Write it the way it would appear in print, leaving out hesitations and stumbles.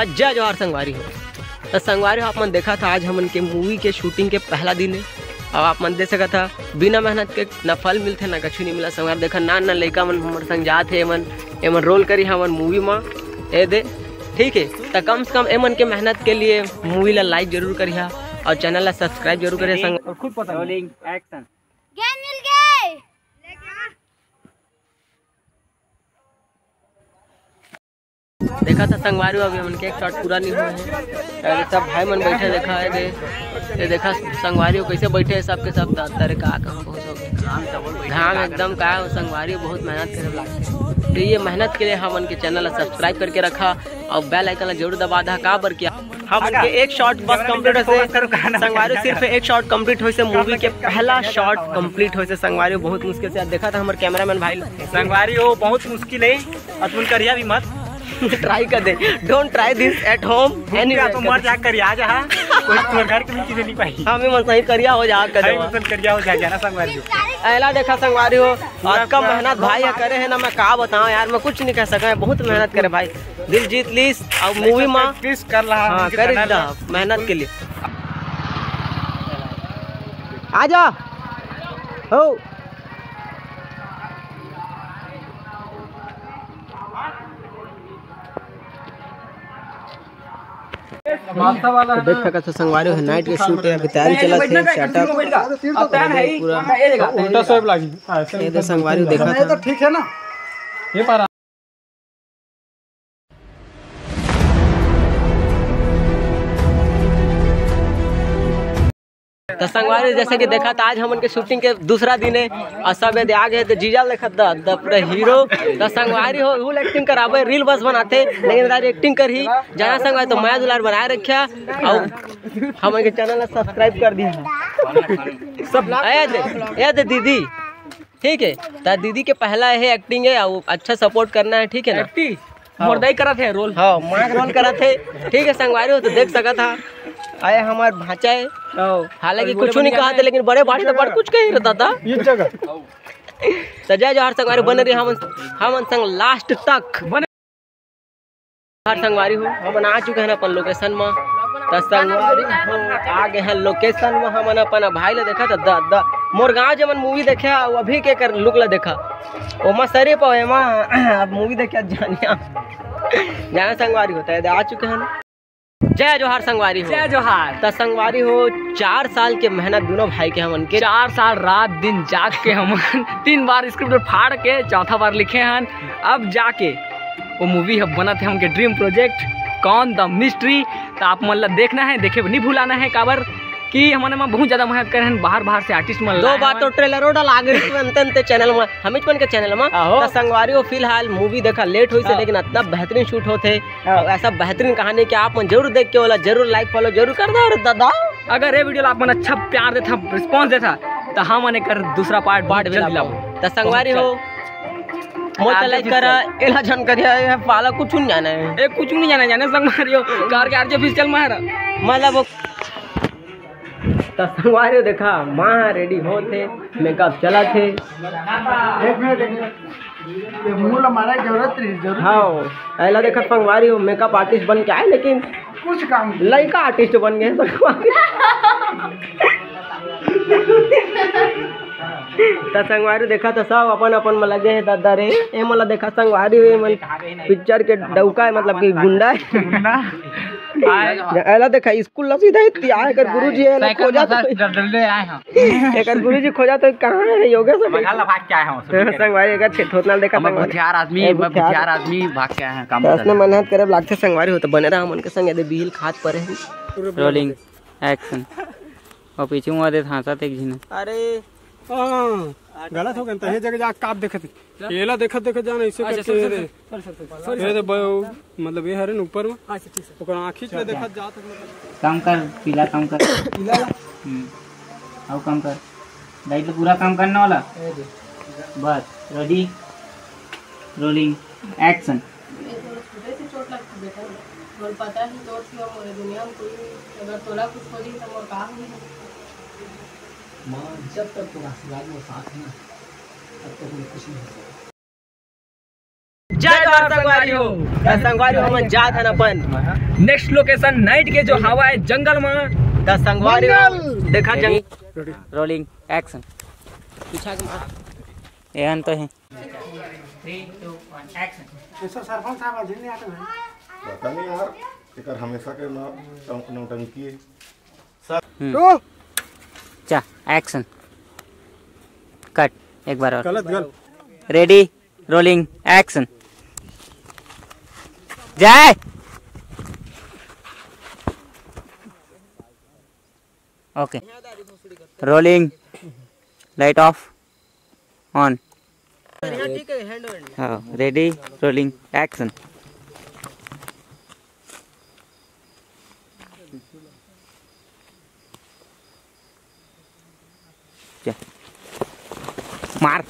जय जोहार संगवारी हो। तो संगवारी हो आप मन देखा था आज हमन के मूवी के शूटिंग के पहला दिन है। अब आप मन देख सका था बिना मेहनत के न फल मिलते ना कछु नहीं मिला। संगवारी देखा ना ना लड़का मन हमारे संग जात है, एमन रोल करी हमन मूवी में ए दे ठीक है। तो कम से कम एमन के मेहनत के लिए मूवी ला लाइक जरूर करिए और चैनल ला सब्सक्राइब जरूर करिए। संग खुद पता रोलिंग एक्शन मिल गए। देखा था संगवारी अभी हमन के एक शॉट पूरा नहीं हुआ है। सब भाई मन बैठे देखा है ये देखा संगवारी कैसे बैठे है सबके सब तेरे का घाम एकदम का संगवारी बहुत मेहनत करे लगता। तो ये मेहनत के लिए हमन के चैनल ला सब्सक्राइब करके रखा और बेल आइकन जरूर दबा दा। का बर किया हम के एक शॉट बस कंप्लीट हो से संगवारी सिर्फ एक शॉट कंप्लीट हो से मूवी के पहला शॉट कंप्लीट हो से संगवारी बहुत मुश्किल से देखा था हमारे कैमरामैन भाई संगवारी हो बहुत मुश्किल है और तुम करिया भी मत ट्राई कर दे। Don't try this at home anyway तुम मर जा करिया जा कोई तुम्हारे घर के किसी नहीं पाई हम ही मन सही करिया हो जा कर दे करिया हो जा ना संगवारी हो। ऐला देखा संगवारी हो और कम मेहनत भाई करे है ना। मैं का बताऊं यार, मैं कुछ नहीं कह सका। बहुत मेहनत करे भाई, दिल जीत लीस और मूवी में किस कर रहा हां कर मेहनत के लिए आ जा हो। तो देख सका था संगवारी है नाइट के शूट है, अभी तैयारी चला थे सेटअप पूरा उल्टा सोब लागी ये संगवारी देखा था। तो ठीक है ना ये पारा तो संगवारी जैसे कि देखा था आज हमन के शूटिंग के दूसरा दिन है और सब ये आ गए तो जीजा देखा द पूरा हीरो। तो संगवारी हो फुल एक्टिंग करावे, रील बस बनाते लेकिन आज एक्टिंग कर ही जाना संगवारी तो मैं दुलार बनाए रखा और हमन के चैनल सब्सक्राइब कर दिया सब दे दीदी ठीक है। तो दीदी के पहला है एक्टिंग है और अच्छा सपोर्ट करना है ठीक है ना। मोरदाई करा थे रोल हाँ मार रोल करा थे ठीक है। संगवारी हो तो देख सका था आया हमारे भाचा है, हालांकि कुछ नहीं कहा था लेकिन बड़े बाड़ी तो बड़ कुछ कही रहता था ये जगह। तो जय जोहार संगवारी बन रही हम संग लास्ट तक संगवारी हो हम आ चुके हैं अपन लोकेशन में। तो संगवारी हो आ गए हैं लोकेशन में। हम अपन भाई ले देखा था मोर गाँव जब मूवी देखा अभी के कर लुक ला देखा ओमा सरे पाए अब मूवी देखा जाना संगवारी होता है। आ चुके हैं जय जोहार संगवारी हो। जय जोहार। तो संगवारी हो 4 साल के मेहनत दोनों भाई के हमन के 4 साल रात दिन जाग के हम 3 बार स्क्रिप्ट फाड़ के चौथा बार लिखे हैं। अब जाके वो मूवी बना थे हमके ड्रीम प्रोजेक्ट कौन द मिस्ट्री। तो आप मतलब देखना है, देखे नहीं भूलाना है काबर कि हमने में बहुत ज्यादा मेहनत करे हैं। बाहर से आर्टिस्ट में 2 बार तो ट्रेलर डाल आगे अंत चैनल में हमें के चैनल में। तो संगवारी हो फिलहाल मूवी देखा लेट हुई से लेकिन इतना बेहतरीन शूट होते ऐसा बेहतरीन कहानी कि आप मन जरूर देख के वाला जरूर लाइक फॉलो जरूर कर दो। दादा अगर ये वीडियो आप मन अच्छा प्यार देता रिस्पांस देता तो हम मैंने कर दूसरा पार्ट दिला। तो संगवारी हो मोचा लाइक करा एला जानकारी है पाला कुछ नहीं जाना है कुछ नहीं जाना संगवारी हो कार के आरजे ऑफिशियल में मतलब तो संगवारी देखा माँ रेडी हो थे मेकअप चला थे हाँ ऐला देखा संगवारी हो मेकअप आर्टिस्ट बन के आए लेकिन कुछ काम लड़का आर्टिस्ट बन गए तो संगवारी देखा तो सब अपन अपन में लगे है दादा रे ए मला देखा संगवारी पिक्चर के डौका है मतलब कि गुंडा है। ऐला देखा स्कूल ला सीधा ही आए कर गुरुजी है खोजा तो एक गुरुजी खोजा तो कहां है योगेश भाग के आए हैं संगवारी का ठोतना देखा हथियार आदमी भाग के आए हैं काम असने मेहनत करे लागते संगवारी हो तो बने रहा हमन के संग यदि बिल खात पर है। रोलिंग एक्शन और पीछे मुआ दे थासा एक झिन अरे गलत हो गया तहे जगह जा काप देखत एला देखत जान ऐसे करके रे सर मतलब ये हरे ऊपर में अच्छा ठीक है ओकर आंखी से देखत जात काम कर पीला काम कर पीला आओ काम कर दाई तो पूरा काम करने वाला बस रेडी रोलिंग एक्शन। पता नहीं तो दुनिया में कोई अगर तोला कुछ हो जाए तो मोर काम नहीं माँ जब तक तो आशीर्वाद में साथ है ना तब तक कुछ नहीं हो सकता। जय जवाहर संगवारी हो। संगवारी हो हमन जात हन अपन नेक्स्ट लोकेशन नाइट के जो हवा है जंगल में। द संगवारी हो देखा जंगल। Rolling action. पीछा के मार एहन तो है। 3 2 1 एक्शन। ऐसा सरपंच साहब दिन नहीं आते हैं पता नहीं यार इकर हमेशा के नौटंकी है। तो चा एक्शन कट एक बार और। गलत गलत रेडी रोलिंग एक्शन। जय okay rolling light of on. ठीक है हैंड हाँ रेडी रोलिंग एक्शन। मार